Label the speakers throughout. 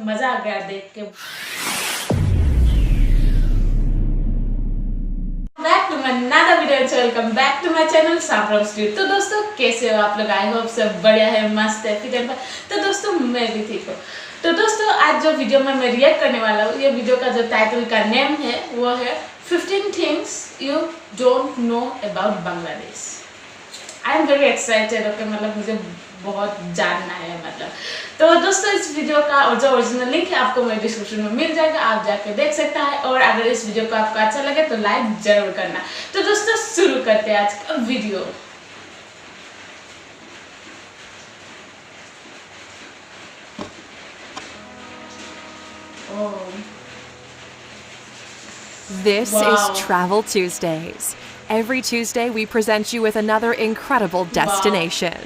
Speaker 1: मजा आ गया देख के। बैक टू माय नया video, welcome back to my channel साफरम स्ट्रीट। तो दोस्तों कैसे हो आप लोग? आई होप सब बढ़िया है, मस्त है, फिट है। तो दोस्तों मैं भी ठीक हूँ। तो दोस्तों आज जो वीडियो में मैं रिएक्ट करने वाला हूँ, ये वीडियो का जो टाइटल का नेम है वो है 15 things you don't know about Bangladesh. I am very excited. Okay, मतलब मुझे बहुत जानना है मतलब। तो दोस्तों इस वीडियो का और जो ओरिजिनल लिंक है आपको मेरे डिस्क्रिप्शन में मिल जाएगा, आप जाके देख सकता है। और अगर इस वीडियो को आपको अच्छा लगे तो लाइक जरूर करना। तो दोस्तों शुरू करते हैं आज का video.
Speaker 2: This is Travel Tuesdays. Every Tuesday we present you with another incredible destination.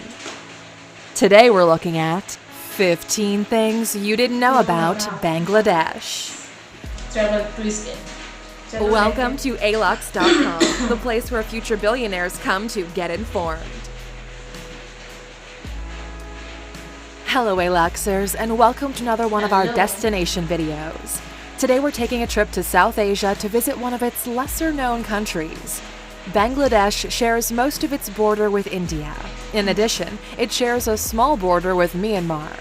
Speaker 2: Today we're looking at 15 things you didn't know about Bangladesh.
Speaker 1: Travel Tuesday.
Speaker 2: Welcome to alux.com, the place where future billionaires come to get informed. Hello Aluxers, and welcome to another one of our destination videos. Today we're taking a trip to South Asia to visit one of its lesser-known countries. Bangladesh shares most of its border with India. In addition, it shares a small border with Myanmar.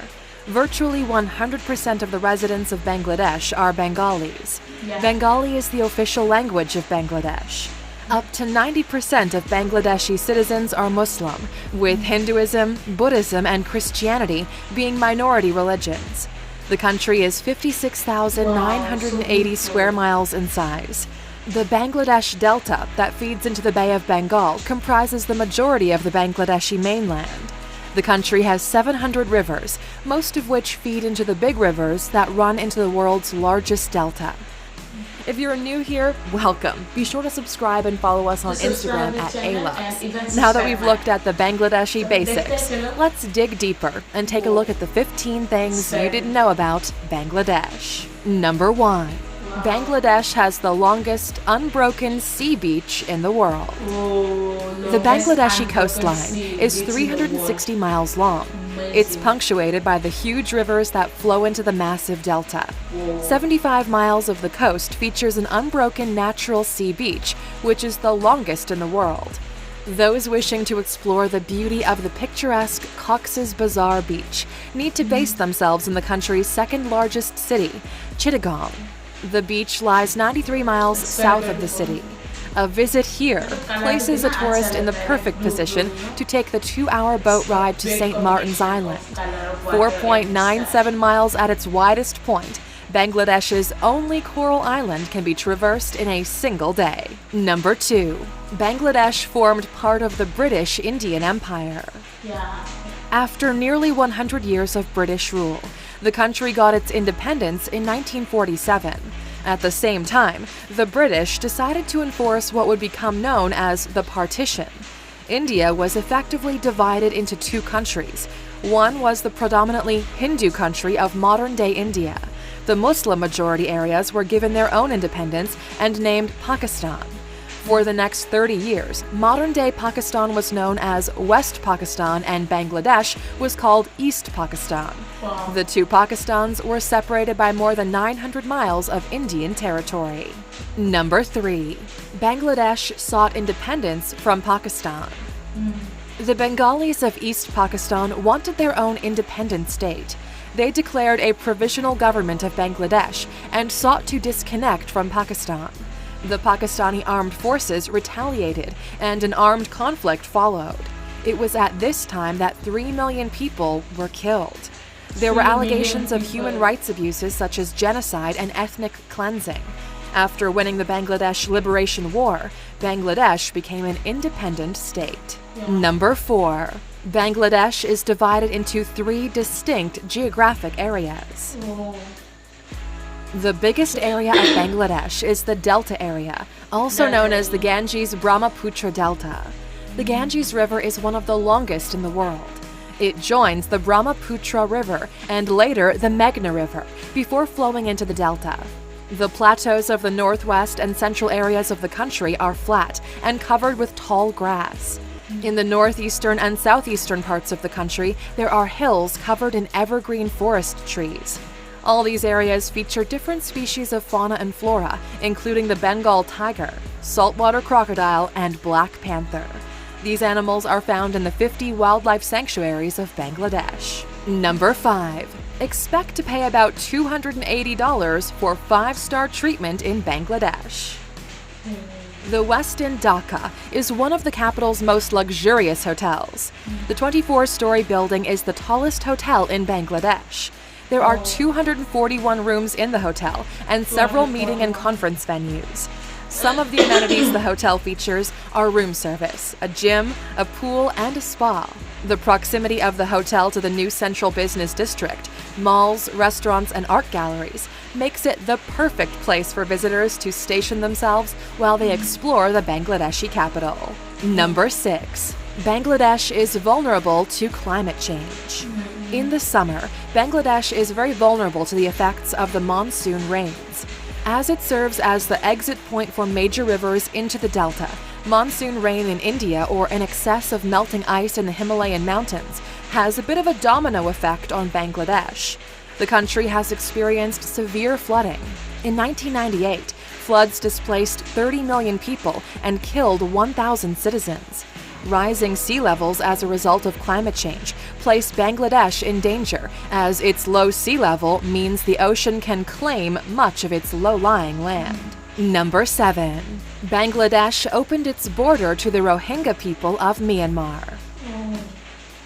Speaker 2: Virtually 100% of the residents of Bangladesh are Bengalis. Bengali is the official language of Bangladesh. Up to 90% of Bangladeshi citizens are Muslim, with Hinduism, Buddhism, and Christianity being minority religions. The country is 56,980 square miles in size. The Bangladesh Delta that feeds into the Bay of Bengal comprises the majority of the Bangladeshi mainland. The country has 700 rivers, most of which feed into the big rivers that run into the world's largest delta. If you're new here, welcome. Be sure to subscribe and follow us on Instagram at Alux. Now that we've looked at the Bangladeshi basics, let's dig deeper and take a look at the 15 things you didn't know about Bangladesh. Number 1. Bangladesh has the longest unbroken sea beach in the world. The Bangladeshi coastline is 360 miles long. It's punctuated by the huge rivers that flow into the massive delta. 75 miles of the coast features an unbroken natural sea beach, which is the longest in the world. Those wishing to explore the beauty of the picturesque Cox's Bazar beach need to base themselves in the country's second largest city, Chittagong. The beach lies 93 miles south of the city. A visit here places a tourist in the perfect position to take the 2-hour boat ride to St. Martin's Island. 4.97 miles at its widest point, Bangladesh's only coral island can be traversed in a single day. Number 2. Bangladesh formed part of the British Indian Empire. After nearly 100 years of British rule, the country got its independence in 1947. At the same time, the British decided to enforce what would become known as the partition. India was effectively divided into two countries. One was the predominantly Hindu country of modern-day India. The Muslim-majority areas were given their own independence and named Pakistan. For the next 30 years, modern-day Pakistan was known as West Pakistan and Bangladesh was called East Pakistan. The two Pakistans were separated by more than 900 miles of Indian territory. Number 3. Bangladesh sought independence from Pakistan. The Bengalis of East Pakistan wanted their own independent state. They declared a provisional government of Bangladesh and sought to disconnect from Pakistan. The Pakistani armed forces retaliated, and an armed conflict followed. It was at this time that 3 million people were killed. There were allegations of human rights abuses such as genocide and ethnic cleansing. After winning the Bangladesh Liberation War, Bangladesh became an independent state. Number 4. Bangladesh is divided into 3 distinct geographic areas. The biggest area of Bangladesh is the Delta area, also known as the Ganges-Brahmaputra Delta. The Ganges River is one of the longest in the world. It joins the Brahmaputra River and later the Meghna River before flowing into the delta. The plateaus of the northwest and central areas of the country are flat and covered with tall grass. In the northeastern and southeastern parts of the country, there are hills covered in evergreen forest trees. All these areas feature different species of fauna and flora, including the Bengal tiger, saltwater crocodile, and black panther. These animals are found in the 50 wildlife sanctuaries of Bangladesh. Number 5. Expect to pay about $280 for 5-star treatment in Bangladesh. The Westin Dhaka is one of the capital's most luxurious hotels. The 24-story building is the tallest hotel in Bangladesh. There are 241 rooms in the hotel and several meeting and conference venues. Some of the amenities the hotel features are room service, a gym, a pool, and a spa. The proximity of the hotel to the new central business district, malls, restaurants, and art galleries makes it the perfect place for visitors to station themselves while they explore the Bangladeshi capital. Number 6. Bangladesh is vulnerable to climate change. In the summer, Bangladesh is very vulnerable to the effects of the monsoon rains. As it serves as the exit point for major rivers into the delta, monsoon rain in India or an excess of melting ice in the Himalayan mountains has a bit of a domino effect on Bangladesh. The country has experienced severe flooding. In 1998, floods displaced 30 million people and killed 1,000 citizens. Rising sea levels as a result of climate change place Bangladesh in danger, as its low sea level means the ocean can claim much of its low-lying land. Number 7. Bangladesh opened its border to the Rohingya people of Myanmar.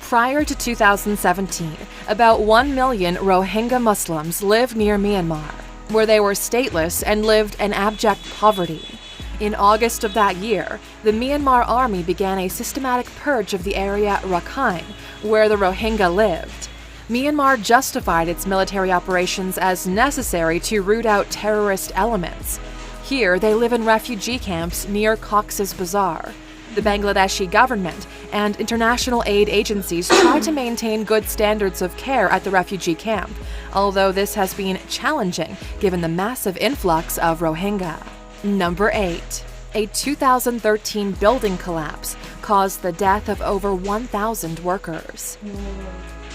Speaker 2: Prior to 2017, about 1 million Rohingya Muslims lived near Myanmar, where they were stateless and lived in abject poverty. In August of that year, the Myanmar army began a systematic purge of the area Rakhine, where the Rohingya lived. Myanmar justified its military operations as necessary to root out terrorist elements. Here, they live in refugee camps near Cox's Bazar. The Bangladeshi government and international aid agencies try to maintain good standards of care at the refugee camp, although this has been challenging given the massive influx of Rohingya. Number 8. A 2013 building collapse caused the death of over 1,000 workers.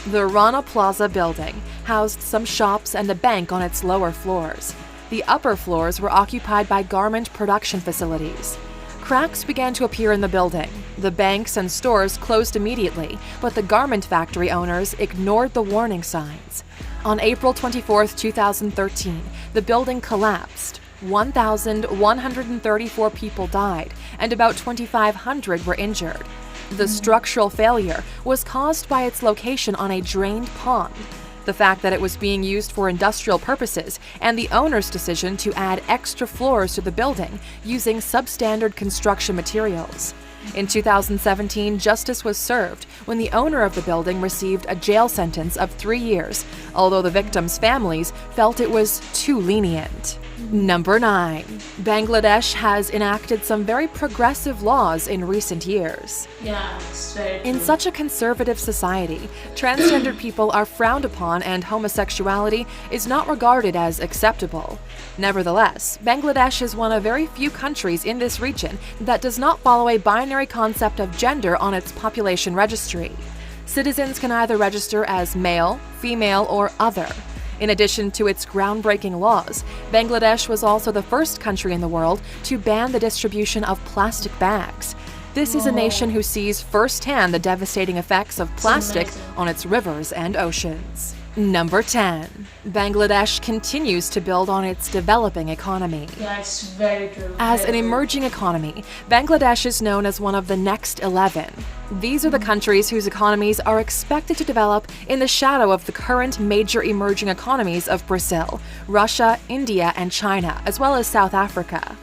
Speaker 2: The Rana Plaza building housed some shops and a bank on its lower floors. The upper floors were occupied by garment production facilities. Cracks began to appear in the building. The banks and stores closed immediately, but the garment factory owners ignored the warning signs. On April 24, 2013, the building collapsed. 1,134 people died, and about 2,500 were injured. The structural failure was caused by its location on a drained pond, the fact that it was being used for industrial purposes, and the owner's decision to add extra floors to the building using substandard construction materials. In 2017, justice was served when the owner of the building received a jail sentence of 3 years, although the victims' families felt it was too lenient. Number 9. Bangladesh has enacted some very progressive laws in recent years.
Speaker 1: Yeah, it's very true.
Speaker 2: In such a conservative society, transgender people are frowned upon and homosexuality is not regarded as acceptable. Nevertheless, Bangladesh is one of very few countries in this region that does not follow a binary concept of gender on its population registry. Citizens can either register as male, female, or other. In addition to its groundbreaking laws, Bangladesh was also the first country in the world to ban the distribution of plastic bags. This is a nation who sees firsthand the devastating effects of plastic on its rivers and oceans. Number 10. Bangladesh continues to build on its developing economy.
Speaker 1: Yeah, it's very true.
Speaker 2: As an emerging economy, Bangladesh is known as one of the next 11. These are the countries whose economies are expected to develop in the shadow of the current major emerging economies of Brazil, Russia, India, and China, as well as South Africa.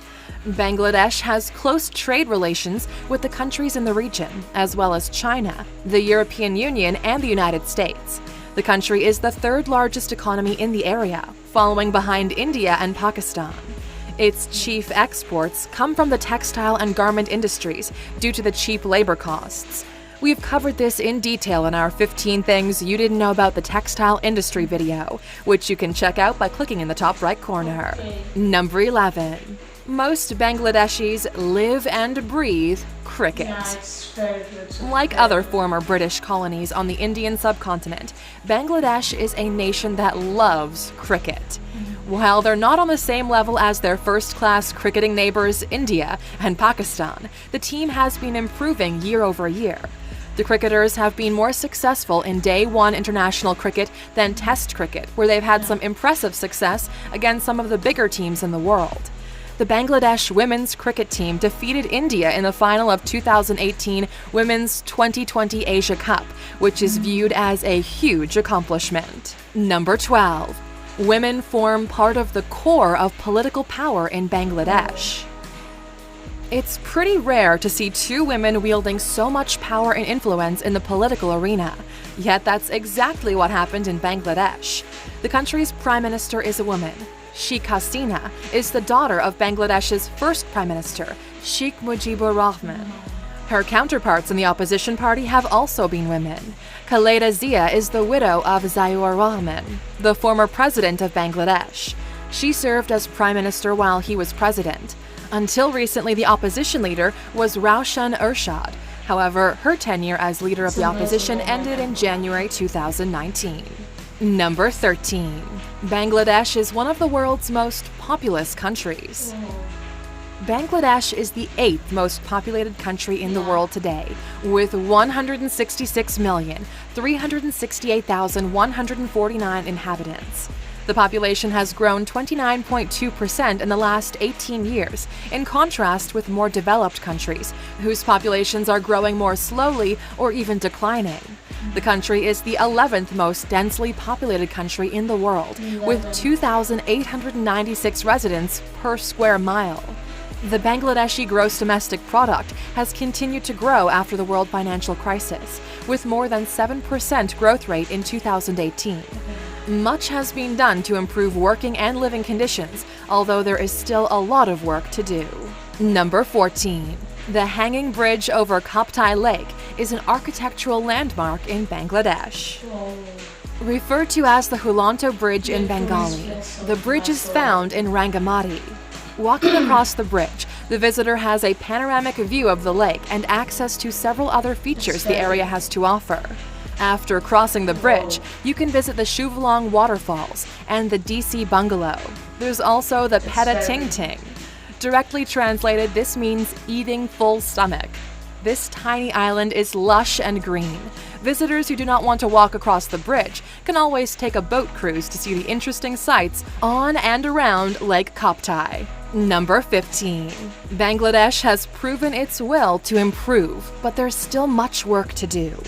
Speaker 2: Bangladesh has close trade relations with the countries in the region, as well as China, the European Union, and the United States. The country is the third largest economy in the area, following behind India and Pakistan. Its chief exports come from the textile and garment industries due to the cheap labor costs. We have covered this in detail in our 15 Things You Didn't Know About the Textile Industry video, which you can check out by clicking in the top right corner. Number 11. Most Bangladeshis live and breathe cricket.
Speaker 1: Yeah, it's very good.
Speaker 2: Like other former British colonies on the Indian subcontinent, Bangladesh is a nation that loves cricket. While they're not on the same level as their first-class cricketing neighbors India and Pakistan, the team has been improving year over year. The cricketers have been more successful in Day 1 international cricket than Test cricket, where they've had some impressive success against some of the bigger teams in the world. The Bangladesh women's cricket team defeated India in the final of 2018 Women's 2020 Asia Cup, which is viewed as a huge accomplishment. Number 12. Women form part of the core of political power in Bangladesh. It's pretty rare to see two women wielding so much power and influence in the political arena. Yet that's exactly what happened in Bangladesh. The country's prime minister is a woman. Sheikh Hasina is the daughter of Bangladesh's first prime minister, Sheikh Mujibur Rahman. Her counterparts in the opposition party have also been women. Khaleda Zia is the widow of Ziaur Rahman, the former president of Bangladesh. She served as prime minister while he was president. Until recently, the opposition leader was Raushan Ershad. However, her tenure as leader of the opposition ended in January 2019. Number 13. Bangladesh is one of the world's most populous countries. Bangladesh is the 8th most populated country in the world today, with 166,368,149 inhabitants. The population has grown 29.2% in the last 18 years, in contrast with more developed countries, whose populations are growing more slowly or even declining. The country is the 11th most densely populated country in the world, with 2,896 residents per square mile. The Bangladeshi gross domestic product has continued to grow after the world financial crisis, with more than 7% growth rate in 2018. Much has been done to improve working and living conditions, although there is still a lot of work to do. Number 14. The hanging bridge over Kaptai Lake is an architectural landmark in Bangladesh. Referred to as the Hulanto Bridge in Bengali, the bridge is found in Rangamati. Walking across the bridge, the visitor has a panoramic view of the lake and access to several other features the area has to offer. After crossing the bridge, you can visit the Shuvalong waterfalls and the DC bungalow. There's also the Peta Ting Ting. Directly translated, this means eating full stomach. This tiny island is lush and green. Visitors who do not want to walk across the bridge can always take a boat cruise to see the interesting sights on and around Lake Kaptai. Number 15. Bangladesh has proven its will to improve, but there's still much work to do.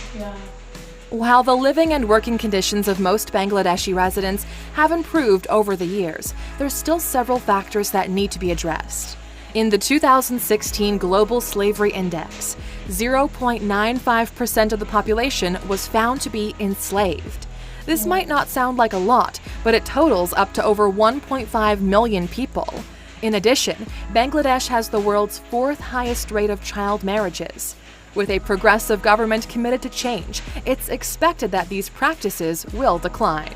Speaker 2: While the living and working conditions of most Bangladeshi residents have improved over the years, there's still several factors that need to be addressed. In the 2016 Global Slavery Index, 0.95% of the population was found to be enslaved. This might not sound like a lot, but it totals up to over 1.5 million people. In addition, Bangladesh has the world's 4th highest rate of child marriages. With a progressive government committed to change, it's expected that these practices will decline.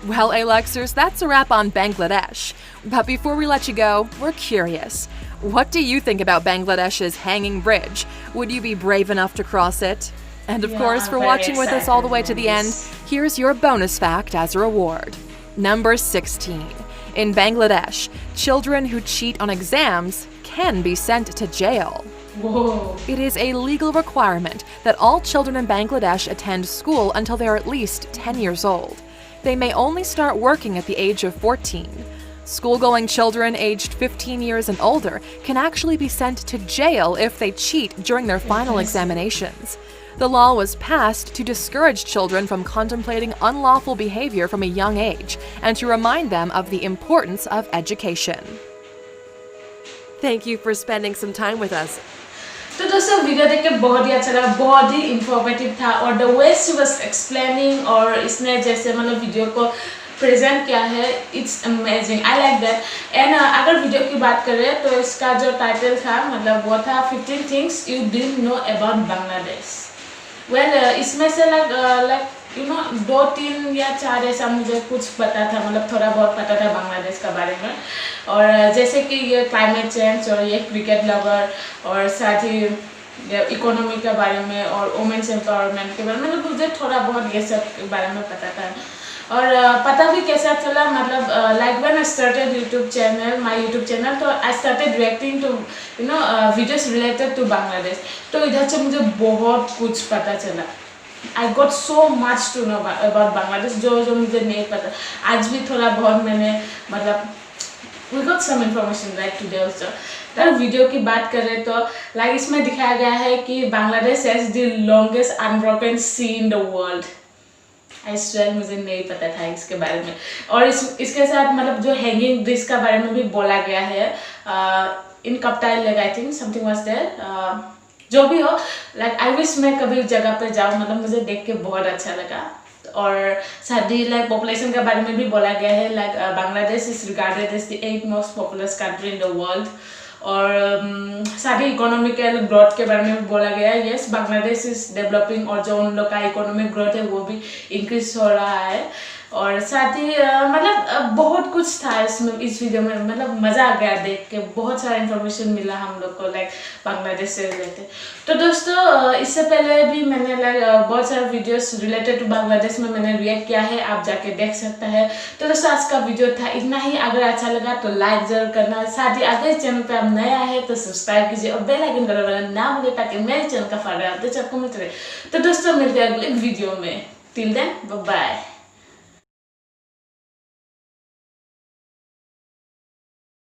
Speaker 2: Well, Alexers, that's a wrap on Bangladesh. But before we let you go, we're curious. What do you think about Bangladesh's hanging bridge? Would you be brave enough to cross it? And of course, for watching with us all the way to the end, here's your bonus fact as a reward. Number 16. In Bangladesh, children who cheat on exams can be sent to jail.
Speaker 1: Whoa.
Speaker 2: It is a legal requirement that all children in Bangladesh attend school until they are at least 10 years old. They may only start working at the age of 14. School-going children aged 15 years and older can actually be sent to jail if they cheat during their final examinations. The law was passed to discourage children from contemplating unlawful behavior from a young age and to remind them of the importance of education. Thank you for spending some time with us.
Speaker 1: तो दोस्तों video देख के बहुत ही अच्छा लगा, बहुत ही informative था और the way she was explaining और इसने जैसे मतलब वीडियो को प्रेजेंट किया है, it's amazing, I like that. And अगर वीडियो की बात करें तो इसका जो टाइटल था मतलब वो था 15 things you didn't know about Bangladesh. Well इसमें से लाइक 2-3 या 4 ऐसा मुझे कुछ पता था, मतलब थोड़ा बहुत पता था बांग्लादेश का बारे में। और जैसे कि ये क्लाइमेट चेंज और ये क्रिकेट लवर और साथ ही इकोनॉमी के बारे में और वुमेन्स एम्पावरमेंट के बारे में, मतलब मुझे थोड़ा बहुत ये सब के बारे में पता था। और पता भी कैसा चला, मतलब like when I started my YouTube channel, तो I started reacting to videos related to Bangladesh. तो इधर से मुझे बहुत कुछ पता चला। I got so much to know about Bangladesh, जो मुझे नहीं पता। आज भी थोड़ा बहुत मैंने मतलब we got some information right today also. अगर वीडियो की बात करें तो लाइक इसमें दिखाया गया है कि Bangladesh has the longest unbroken sea in the world. I swear मुझे नहीं पता था इसके बारे में। और इसके साथ मतलब जो हैंगिंग ब्रिज का बारे में भी बोला गया है इन कप्तान lake, I think something was there. जो भी हो, लाइक आई विश मैं कभी जगह पे जाऊँ, मतलब मुझे देख के बहुत अच्छा लगा। और साथ ही लाइक पॉपुलेशन के बारे में भी बोला गया है, like Bangladesh is regarded as the 8th most populous country in the world. और साथ ही इकोनॉमिकल ग्रोथ के बारे में भी बोला गया है। यस, बांग्लादेश इज डेवलपिंग और जो उन लोग का इकोनॉमिक ग्रोथ है वो भी इंक्रीज हो रहा है। और साथ ही मतलब बहुत कुछ था इसमें, इस वीडियो में, मतलब मज़ा आ गया देख के। बहुत सारा इन्फॉर्मेशन मिला हम लोग को लाइक बांग्लादेश से रिलेटेड। तो दोस्तों इससे पहले भी मैंने लाइक बहुत सारे वीडियोस रिलेटेड टू बांग्लादेश में मैंने रिएक्ट किया है, आप जाके देख सकते हैं। तो दोस्तों आज का वीडियो था इतना ही। अगर अच्छा लगा तो लाइक जरूर करना। साथ ही अगर इस चैनल पे आप नया है तो सब्सक्राइब कीजिए और बेल आइकन दबाना ना भूलें, ताकि मेरे चैनल का फायदा आपको मिलते रहे। तो दोस्तों मिलते हैं अगले वीडियो में। Till then bye bye.